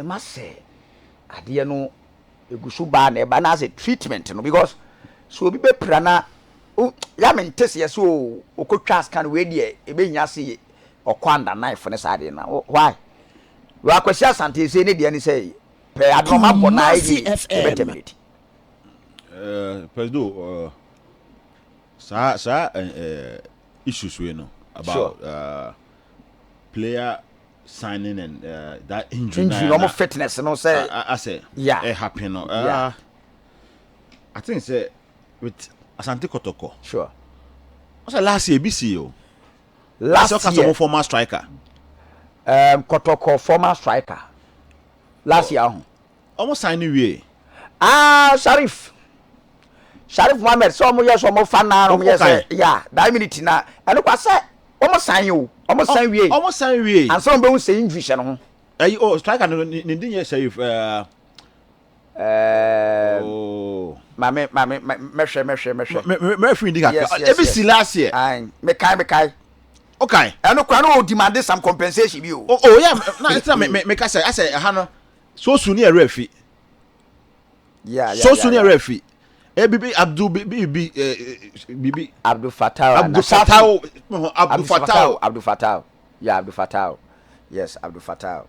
must say adeɛ no egusu ba na eba na as a treatment no because so obi be prana ya mente se so okotwa scan we de ebe nya se okwanda knife ne sade na why we akwasi asante se ne de ne say pe adoma bo na ide betemity President issues we know about player signing and that injury normal fitness no say I say yeah it happen I think say with asantekotoko sure what's the last year BCO last year former striker Kotoko former striker last year almost signing we Sharif Mohammed so mo yes mo fan na mo yes yeah that minute na eno kwa say almost sign you almost sign we and some be say injury no oh striker no din yes Sharif me free indica every see last year me kai okay eno kwa no demand some compensation bi oh yeah na it's me ka say I say ha no so soon e refi yeah so soon e refi bibi Abdul bibi Abdul Fattah yeah Abdul Fattah yes Abdul Fattah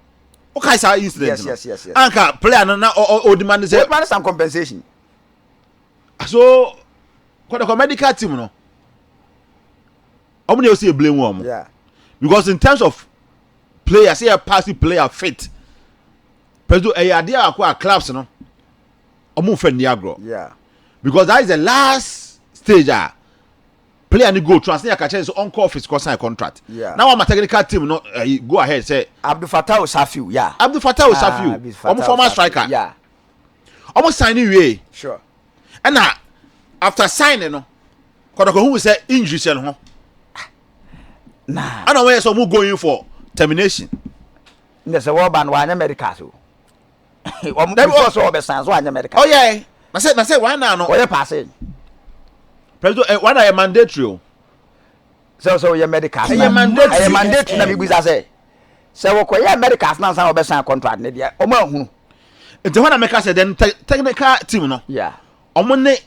okay sir incident yes anka player na o demand say some compensation so the medical team no omo dey say blame one yeah because in terms of player say a passing player fit peso ade akwa clubs no omo fe ndi agro yeah because that is the last stage player ni go transfer ka change so on call office sign contract yeah now my technical team no go ahead say Abdul Fattah Safiu yeah Abdul Fattah Safiu omo former striker yeah omo signing we sure and after signing no Kotoko who say injury say no nah I know where so going for termination there's a war ban one America so before so be sans one America oh yeah na say why now no what passing president why na mandatory so your medical mandatory na bibuza say we koye America na san be sign contract ne dia o ma hunu enti when America say then technical team no yeah omo ne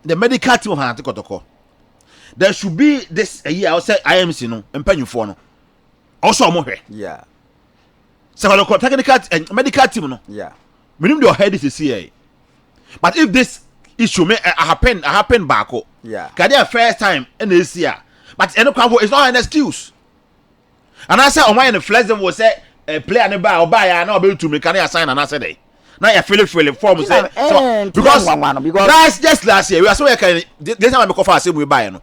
the medical team of asantekotoko there should be this year I say IMC no empanyufo no also omo hwe yeah so the technical medical team no yeah minimum your head is here but if this issue may happen back yeah can first time in this year but it's not an excuse and I say on my flex them will say player ne buy or buy and not able to make can sign and I said now you feel form say so because last just last year we are so this time I make offer say we buy no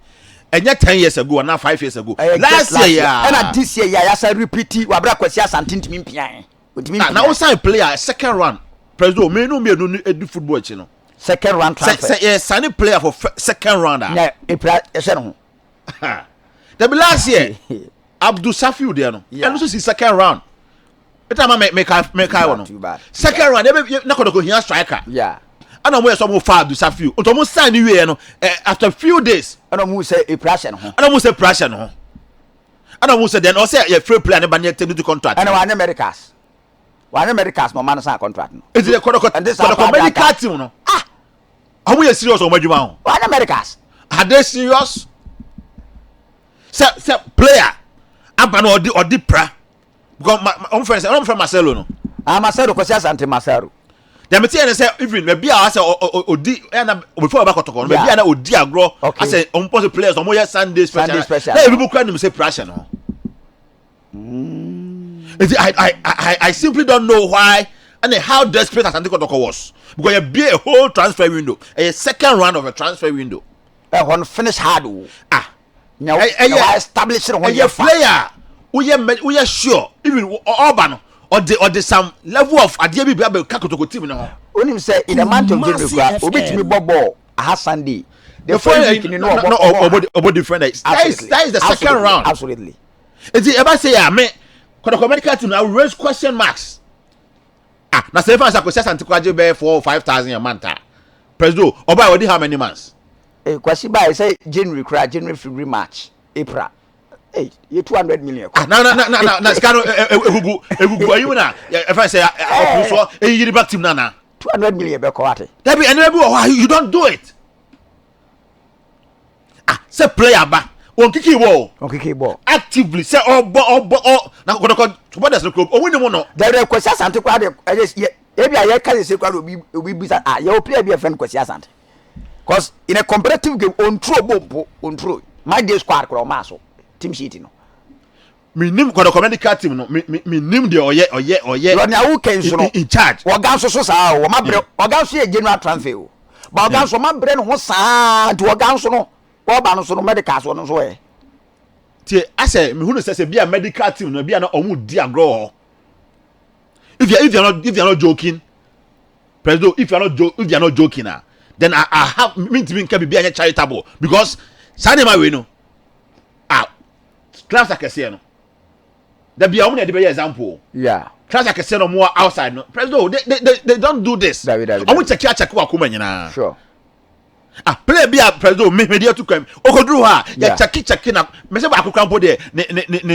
and yet 10 years ago and now 5 years ago last year and this year ya say repeat we bra Kwasi Asante ntimi mpian now sign player second round president me no edu football chi no second round transfer yes sign player for second rounder yeah e no the last year Abdul Safiu there no and also see second round it time make no second round na Kotoko here striker yeah and we some for Abdul Safiu to mo sign we no after few days and mo say e pressure no and mo say pressure no and mo say then o say you free player ne ba ne to contract and one Americas no man sign contract no is the Kotoko medical team no how we serious on madjuma one Americas are they serious say player abano odi pra because my friend Marcelo no Marcelo Kwasi Asante Marcelo dem tell say even maybe I say odi na before about Kotoko maybe na odi agro I say on post players on more Sunday special na people cry them say pressure no I simply don't know why and how desperate Asante Kotoko was because you be a whole transfer window a second round of a transfer window one finish hard now establish it on your player we are sure even Urban or the some level of Adie bi be Kotoko team no when him say in the month of January obetimi bobo Sunday the following week no different that is the second round absolutely is it ever say me Kotoko medical team I will raise question marks na say fans Kwasi Asante kwaje be 4 or 5,000 a month president oba we how many months Kwasi by say January February March April Hey, you 200 million. Na skano egugu ayu na if I say so e back team na 200 million be ko ate. That be anyway why you don't do it. Say player ba on kiki ball actively say obo na Kotoko supporters no club o win mo no. There Kwasi Asante kwa de ebi aye ka say kwa obi bisa your player be a friend Kwasi Asante. Cause in a competitive game on throw my day squad kwa maso team sheet no. Me nim Kotoko medical team no me nim de oye you na who can so no in charge ogan so sa o ma bre ogan so e general transfer o but ogan so ma bre no ho sa to ogan so no o ba no so no medical so no so e tie ase me hu no say be a medical team no be na omu di agro if you are not joking president if you are not joking then I have mean to be a charitable because Sanema we no class akese no there be omu na dey example class akese no more outside no president they don't do this omu check wa kuma nyina sure play be a president me dey to come okoduru ha ya check na me say ba akokrampo de ne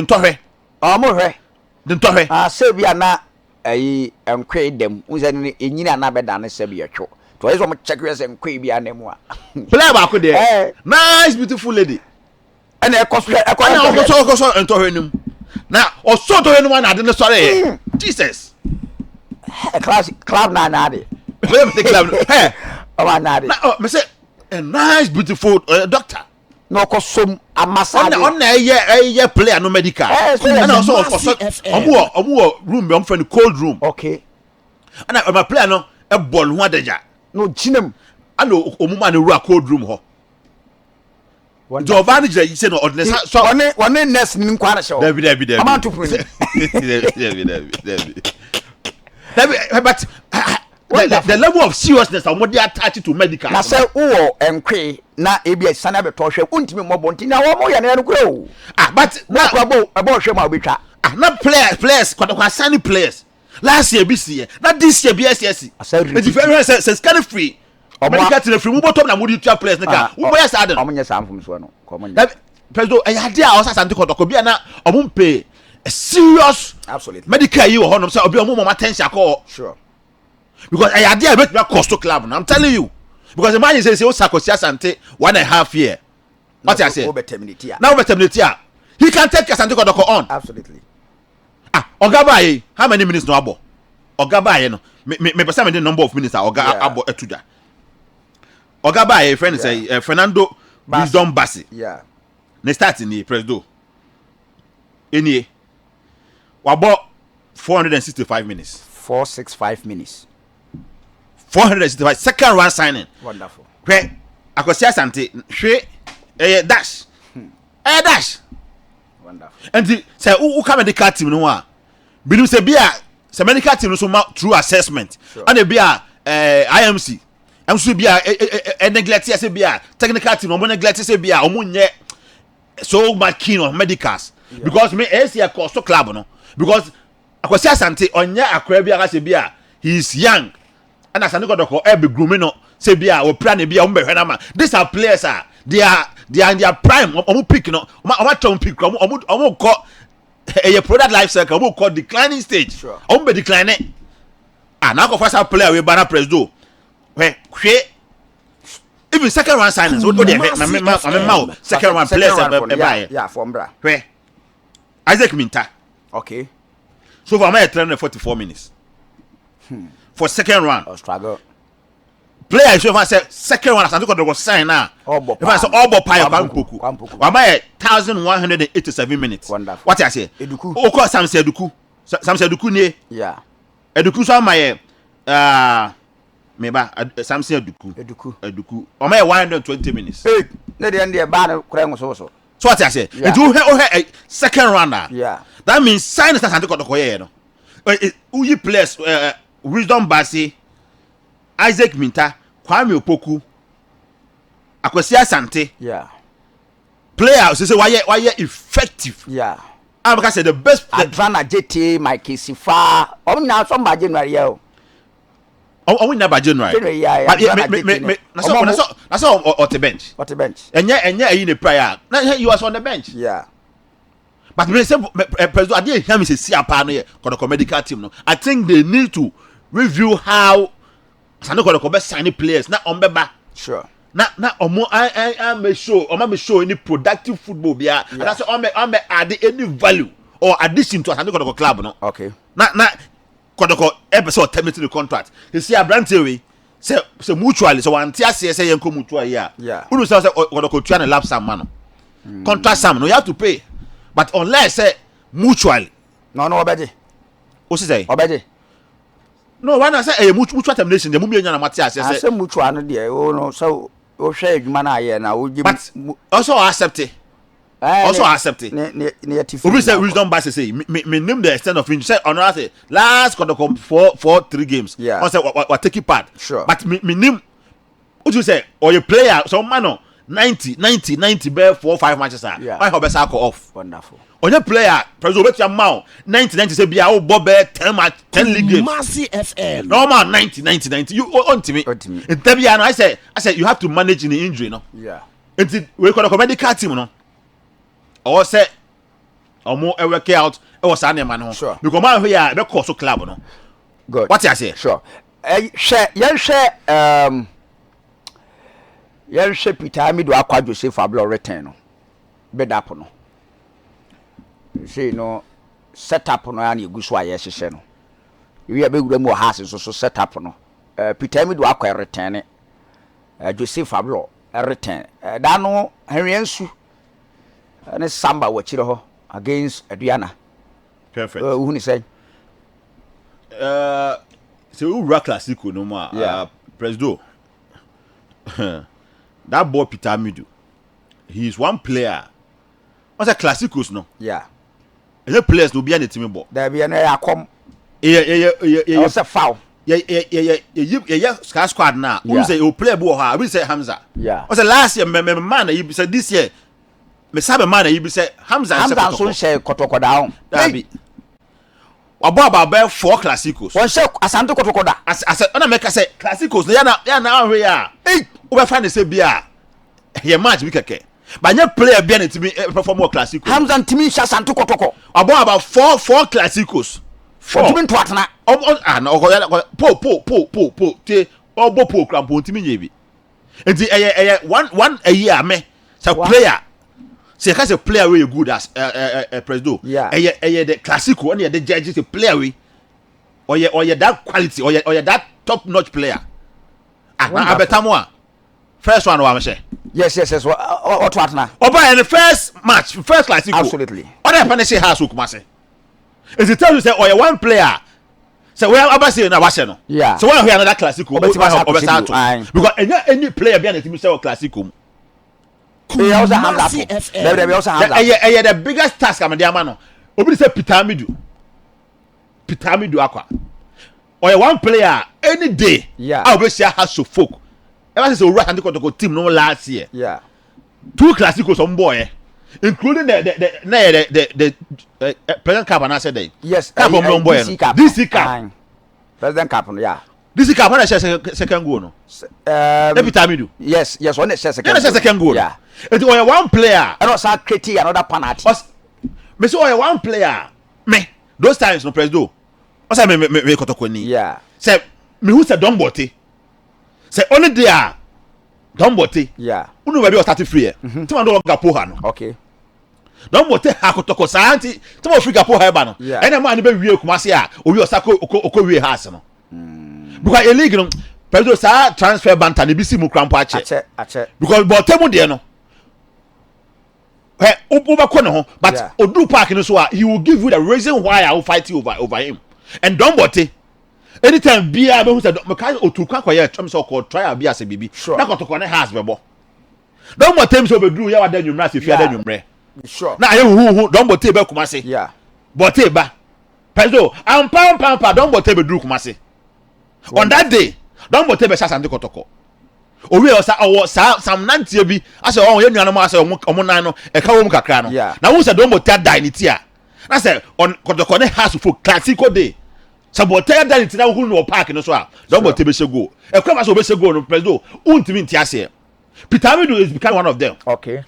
ntohwe omu hwe de ntohwe say be na ayi enkwe dem unse ni enyina na beda ne se be yetwo to is omu check we say enkwe bi anemu a play ba ko de nice beautiful lady and e koso ntohwe nim na oso ntohwe nim na de ne sore Jesus club na de play the club hey na de me say a nice beautiful doctor no kosom amasa on eye player no medical and also omu room be on cold room okay and my player no e ball ho adaja no ginam and omu ma no cold room ho do advantage you say no ordinary so one nurse nin kwara show David amount to print but the level of seriousness and what they attach to medical na say wo enkwe na ebia sana be tohwe untimi mobonti na wo mo ya na kuro but na kwabo hwe ma obetwa na players Kotoko Sunny players last year this year na this year BSS it's very says kind of free medical to the free mo bottom na mo di tua players nka wo boy sad no omonye samfum so no common president e yade a Asante Kotoko bia na omumpe a serious absolutely medical yi wo honom say obi omum attention call sure because I idea make me cost to club now I'm telling you because the man say o Kwasi Asante 1.5 year what I say now betemnity he can take Asante Kotoko on absolutely Ogabaye how many minutes no abo Ogabaye no me person me the number of minutes Oga abo etuda Ogabaye friend say Fernando Wisdom Bassey ne start ni president eni wabo 465 minutes 465 minutes 465 second round signing wonderful hwe Kwasi Asante hwe dash dash wonderful and say who come medical team no a believe say bia say medical team no so through assessment and e bia IMC am so bia neglect say bia technical team no neglect say bia omunye so much keen on medicals because me AC cost to club no because Kwasi Asante onya akwa bia say bia he is young and Asante Kotoko be grooming no say bia o plan bia o mbehwe na ma these are players they are in their prime omu pick no omu tom pick omu call a product life cycle omu call declining stage omu be declining na go first player we banner press do hwe even second round signings what dey my second round players yeah from bra hwe Isaac Minta okay so for my 344 minutes for second round struggle player if you say second one Asante Kotoko sign now if I say all pie Poku wa my 1187 minutes wonderful what I say Eduku o call Sam Eduku nie Eduku so my meba Sam Eduku o my 120 minutes na dey end ba na kura so what I say it will second round that means sign Asante Kotoko here no who you players Wisdom Bassey Isaac Minta Kwame Poku Kwasi Asante player say why effective because say the best Advana JT Mike Sifa na some ba January we na January na so on the bench enye ayi ne prayer na he was on the bench But me say president I didn't hear me say see apa no Kotoko medical team no. I think they need to review how Asante Kotoko be sign players na ombeba. Sure. Na omo I make sure any productive football bia and that's omo add any value or addition to Asante Kotoko club no. Okay. Na Kotoko episode terminating the contract. You see Abrante we say mutually so one tia say yenko mutual here. Yeah. Unu say Kotoko try and lap some man. Contract some no you have to pay. But unless say mutually. No obedi. What say? Obedi. No, when I say a mutual termination, the mummy na Matthias I say mutual no there. Oh no, so o share adwuma na ye na wo give. But also accept it. Also accept it. Ne we say wisdom Bassey say me name the extent of injury. Say honor say last Kotoko for 3 games. Yeah. I say what take part. Sure. But me name what you say or your player some man 90 bear 4-5 matches are. Yeah. Why how best off. Wonderful. On your player, president your mount 90 say be our bob 10 match 10 league games. Massey FM. Normal 90. You on to me. In Tebiano, I said you have to manage in the injury, no. Yeah. Until we got a medical team, no. Or say or more work out or Sunday man. Sure. Because man here the course of club, no. Good. What you say? Sure. Share Peter Amidu akwa Joseph Ablo return no. Bed up no. Say no set up no ya na eguso aye hyehyɛ no. We be gura mu house so set up no. Peter Amidu akwa return Joseph Ablo return. Da no Henriensu ne Samba wachire ho against Aduana. Perfect. Who ni say? So who rock Clasico no more. Presdo. That boy Peter Amidu. He is one player. What's a Clasicos no? Yeah. The players will be on the team ball. There be an come. Yeah. What's a foul? Yeah. Squad now. Who say you play ball? We say Hamza. Yeah. What's the last year? Man, you said this year. Me sabe man, you say Hamza. Hamza so say Kotoko down. That be. About 4 Clasicos. One say Asante Kotoko da. I said, when I make I say Clasicos. They are now here. Hey, we find the say beer. Here match we keke. But your player be to me perform more Clasicos. Hamza ntimi Asante Kotoko. About 4 Clasicos. 4. Ntimi ntwatena. Po. Te obo po krampo ntimi nyebi. Enti one a year me. So player. Say a player where you good as Presdo. Yeah. The Clasico and the judges a player we or you that quality or you that top notch player. I bet more. First one I say. Yes. What na? Oba in the first match, first Clasico. Absolutely. Other person say house kuma say. Is it tell you say or you one player. Say we have Bassey na Bassey no. Yeah. So when we another Clasico, because any player be on the team say Clasico. They also have that. They also have that. The biggest task I'm there man. Obi say Peter Amidu akwa. Or one player any day. Yeah. I will say heartsofoak. Ever since we ran the Kotoko team no last year. Yeah. 2 Clasicos on boy, including the President Cup and I said that. Yes. Cup on boy. DC Cup. President Cup, yeah. DC Cup when I share second goal no. Peter Amidu. Yes. When it says second goal. Yeah. It was one player. And also create another penalty. Me say one player. Me those times no Presdo. What's I me Kotoko ni. Yeah. Say me who say Dombote. Say only there Dombote. Yeah. Unu baby was 30 free. Tuma ndo gapo ha no. Okay. Dombote ha Kotoko santi. Tuma free gapo ha ba no. Yeah. Ene man be wie kumase a obi osako oko wie house no. Because a league no Presdo sa transfer banter ne bisi mu krampo ache. Because Botemu de no. But Odu Park in so he will give you the reason why I will fight you over him. And Dombote, anytime be able to say Otuka kwa so called try be as a baby. Sure. Na Kotoko ne has bebo. Dombote so be do ya wadan nwumra se fi adan nwumre. Sure. Na aye hu Dombote be kuma se. Yeah. Bote ba. Peso am pam Dombote be do kuma se. On that day, Dombote be Asante Kotoko. Owi o sam nantie bi ase o ye nuanu ma ase o nan no e ka wo mu kakra no na wo se Dombote die ni ti a na se on Kotoko ne house for Clasico day saboteur die ni ti na wo no park no so a Dombote be shego e kwa ma so be shego no president untimi nti ase Peter Amidu is become one of them. Okay.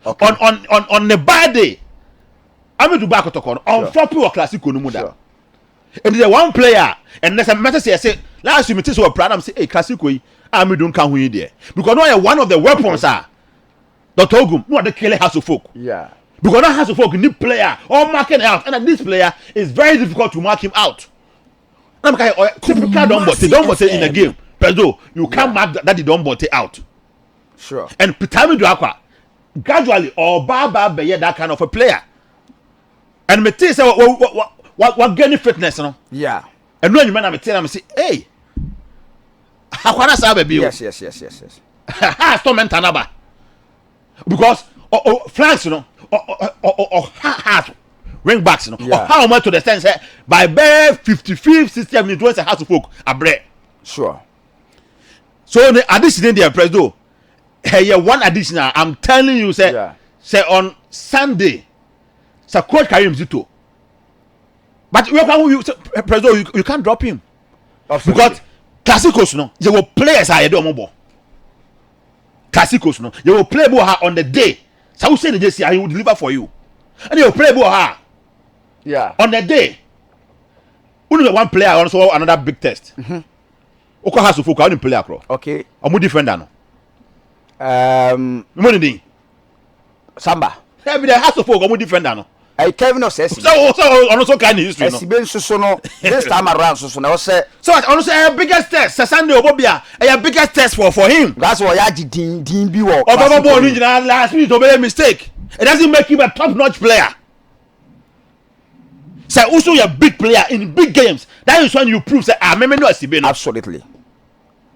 On the bad day Amidu ba Kotoko on flop or Clasico no muda. And the one player and there's a matter say last you meet so proud am say hey Clasico Amidu kan hu there. Because no one of the weapons are Dr. Ogum no the kill house of folk. Yeah. Because that house of folk need player all marking out and this player is very difficult to mark him out. Typical don't say in the game. Prezo, you can't mark that the don't out. Sure. And Pitami Drakwa gradually or Baba be that kind of a player. And me say what getting fitness no? Yeah. And when you man me tell am say, hey, Akwana sabe bi. Yes. Ha sto mentanaba. Because flanks you know or half ring backs you know or how much to the sense by bare 55 60 minutes once a house of folk a break. Sure. So the addition in there Prezo hey one additional I'm telling you say on Sunday say coach Karim Zito. But you can't drop him. Absolutely. Because Classicos no you will players are do omobo. Classicos no you will play ball on the day. So who say the JC he will deliver for you. And you will play ball on the day. Only one player also another big test. Oko has to focus on player across. Okay. Omo defender no. Money Samba. Every day has to focus omo defender no. I Kevin no says. So also kind of history no. Esiben so no this time around so na say. So also a biggest test. Sasande Obobia a biggest test for him. That's why ya din bi wo. Obaba born original last minute obey a mistake. It doesn't make him a top-notch player. Say also you're a big player in big games. That is when you prove say me no Esiben. Absolutely.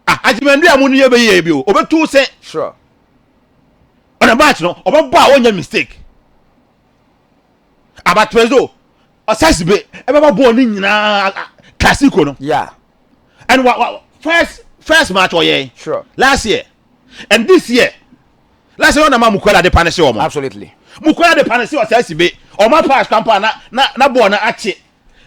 Ajimendu amunu ye be ye bi o. Obe two say sure. On a match no Obaba won your mistake. About Prezo Osasibe Ebaba born nyina Clasico no. Yeah. And what first match oye. Sure. Last year. And this year. Last year on Mukwala de Panese omo. Absolutely. Mukwala de Panese Osasibe Oma pass campaign na born na achi.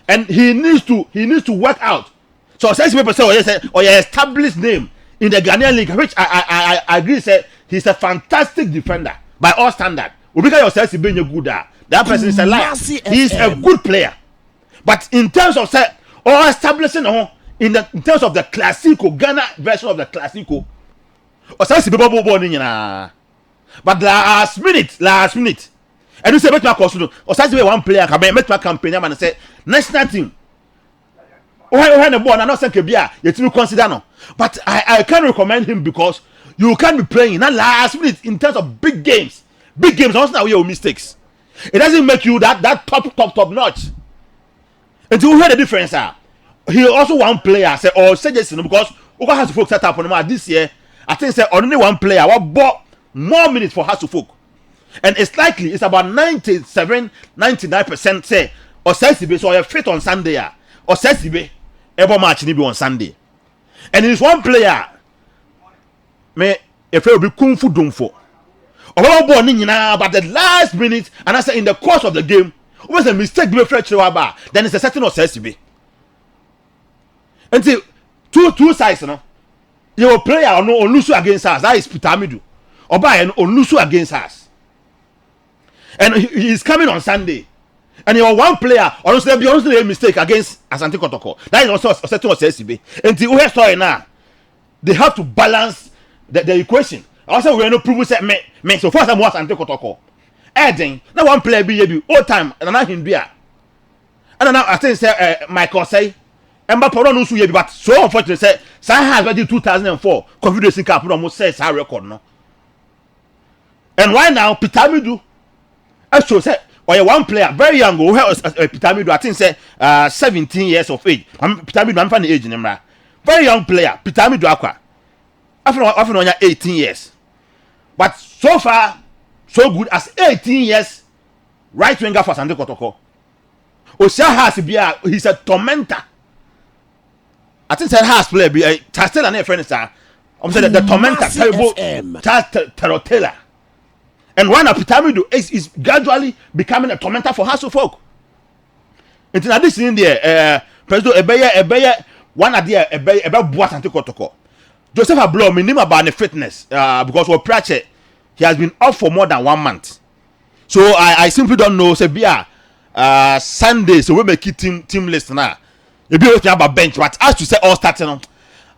And he needs to work out. So Osasibe say oye established name in the Ghanaian league which I agree say he's a fantastic defender by all standard. Obika Osasibe nye good that person is a liar. He's a good player. But in terms of say or establishing in terms of the Clasico, Ghana version of the Clasico, Osasibe born nyina. But last minute. And you say make my cost Osasibe one player can make my campaign and say national team. Why the ball and not say bia you consider no. But I can recommend him because you can be playing not last minute in terms of big games. Big games also now your mistakes. It doesn't make you that top notch. Until you hear the difference, he also one player say or suggestion because Oka has to folk set up on him this year. I think say only one player what bought more minutes for Hasufok. And it's likely it's about 97-99% say or Sesibe so you're fit on Sunday or Sesibe every match need be on Sunday. And it's one player me if it will be kung fu dumfo. But the last minute, and I say in the course of the game, was a mistake be fresh then it's a certain of CSB. Until two sides, you know, your player or no lose against us, that is Pitamidu, or buy an Olusu against us. And he is coming on Sunday. And you are one player, honestly, be honestly a mistake against Asantekotoko. That is also a certain of CSB. Until we are now, they have to balance the equation. Also, we are not proving that me so far as I'm Asantekotoko. Adding now one player be all time and I him beer. And now I think say Michael say Mbappe no so but so unfortunately say has already 2004 Confederation Cup almost says our record no. And right now Pitamidu actually say or one player very young who Pitamidu I think say 17 years of age. Pitamidu I'm fan age number. Very young player Pitamidu akwa. After 18 years. But so far so good as 18 years right winger for Asantekotoko. Osia has bia he's a tormentor. I think that has play be a Tastel and a friend sir. I'm saying the tormentor terrible Tarotela. And one of Pitamidu is gradually becoming a tormentor for Hasofolk. In addition in there President Ebeye one idea about Boa Asantekotoko. Joseph Ablo minimum about the fitness because we Pratchett he has been off for more than 1 month. So I simply don't know say bia Sunday so we make it team list now. You be okay about bench, but as to say all starting on,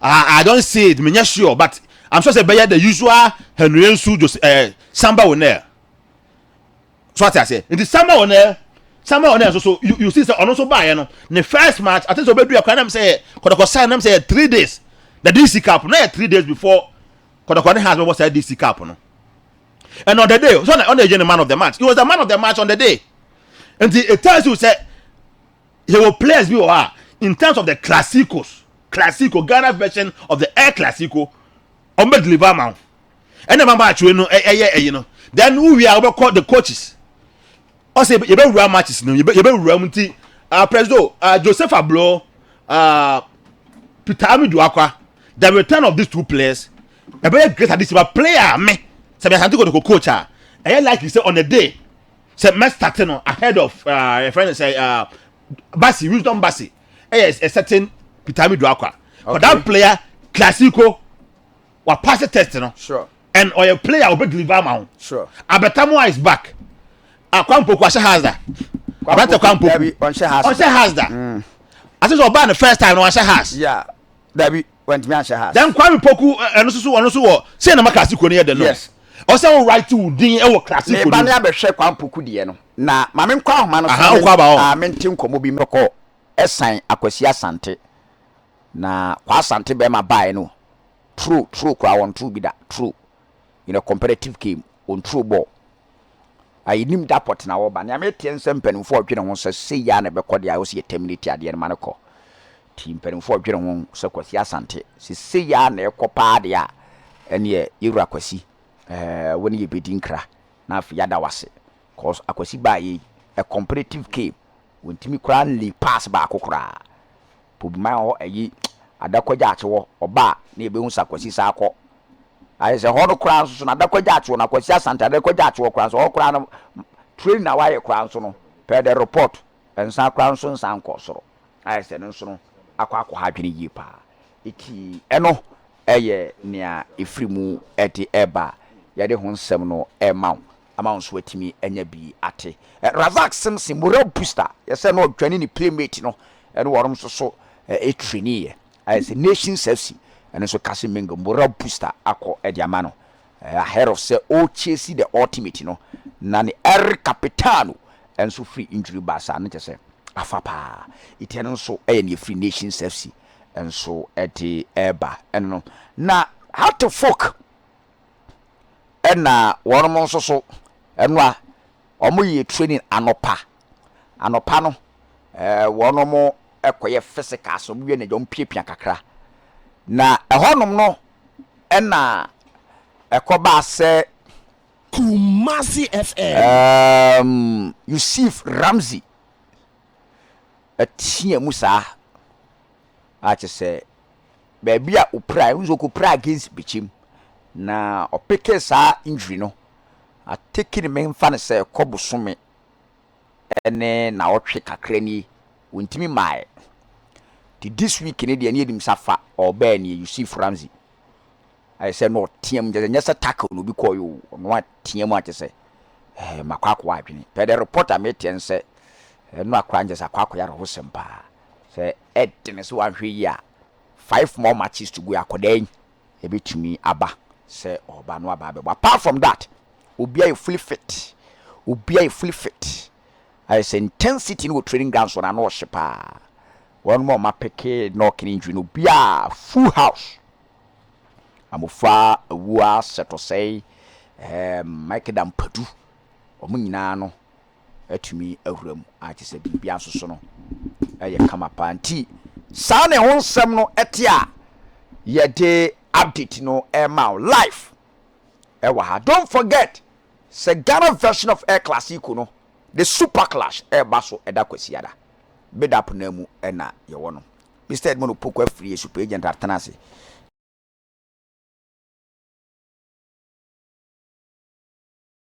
I don't see it. Me not sure, but I'm sure say by the usual Henry Nsu just Samba on there. So what I say in the Samba on there. So you see, also buy the first match. I think so. Be I'm say Kotoko sign them say 3 days. The DC Cup, not 3 days before Kotoko has what said DC Cup, no. And on the day, so on the man of the match. He was the man of the match on the day, and it tells you say he will players we are in terms of the Clasico Ghana version of the Air Clasico. On the deliver man, and the match you know. Then who we are about call the coaches. I say you better run matches no. You better run President Joseph Ablo, Peter Amidu Akwa. The return of these two players, a very great additional player. Me, say asantekotoko coach. I like you say on the day, say match starting ahead of a friend say Bassey, Wisdom Bassey. Yes, a certain Peter Amidu Akwa. But that player Clasico was pass the test, Sure. And or a player will be deliver man. Sure. Abetamo is back. Poku has that. Poku has that. I think so ban the first time no has. Yeah. Dabi went me has. Then Poku and also say na Clasico near the no. Yes. Also right to din e wo Clasico. Me ba na be hwe Poku de no. Na ma me nkwa homa no so. Me ntim komo bi mekọ esan Kwasi Asante. Na kwa Asante be ma bae no. True kwa won true bi da. True. In a competitive game on true ball. I nim that pot na wo ba na me tie nsem panimfo odwene ho se se ya na be kode a wo se terminate ade ne maneko team panimfo odwene ho se Kwasi Asante se ya na ekopa ade a ene ye yewura Kwasi woni ye bedi nkra na afi yada wase cause Akwasi ba ye a competitive game wontimi kra le pass ba akokra pobima ho ayi adakwaja achewo oba na ebe hu sa Kwasi sa akọ I say hono kran so na dakwaja acho na Kwasi Asante dakwaja acho kran so okran no train na why kran so no per the report and san kran so san kosoro I say no so no akwa hadwene yi pa iti eno eye nea efrimu eti eba ye de ho nsem no ema ama so atimi anya bi ate Razak Simpson moral booster ye say no dwane ni playmate no eno worom so e trainee I say Nations FC and so Kasi Mengo moral booster ako ediamano ahead of say all chase the ultimate no na ni capitano and so free injury basa na say afapa itiano so ni free Nations FC and so eti eba and no na heartsofoak and na one mo so and wa omo training anopa no one mo ekoye physical so we na jom piapia kakra na ehonum no ena ekoba se Kumasi FM Yusuf Ramsey atia musa ache se baby a upra unzo ko pra against bichim na opeke sa injury no ateki me mfa ne se kobosome ene na otwe kakra ni wontimi mai this week in the near him safa or ben you see Ramsey. I said no team just a tackle no be call you on what team what to say. Makwa wiping. Per the reporter made and said no cran just a quack ya hosempa. Say Ed tennis 1 year 5 more matches to go according a bit to me abba say or banwa babe. But apart from that, be a fully fit. I say intensity no training grounds on an worshiper. One more mapeke knocking injury no bia full house. Amofa wa seto say Mike dam padu omo nyina no atumi awuram a ti se bia so no eye kama panti sa ne ho nsem no etia ye de update no ma life wa ha. Don't forget say Ghana version of Air Clasico no the super clash baso eda kwasiada bid up na mu na ye wono Mr. Edmond Poku free super agent atanase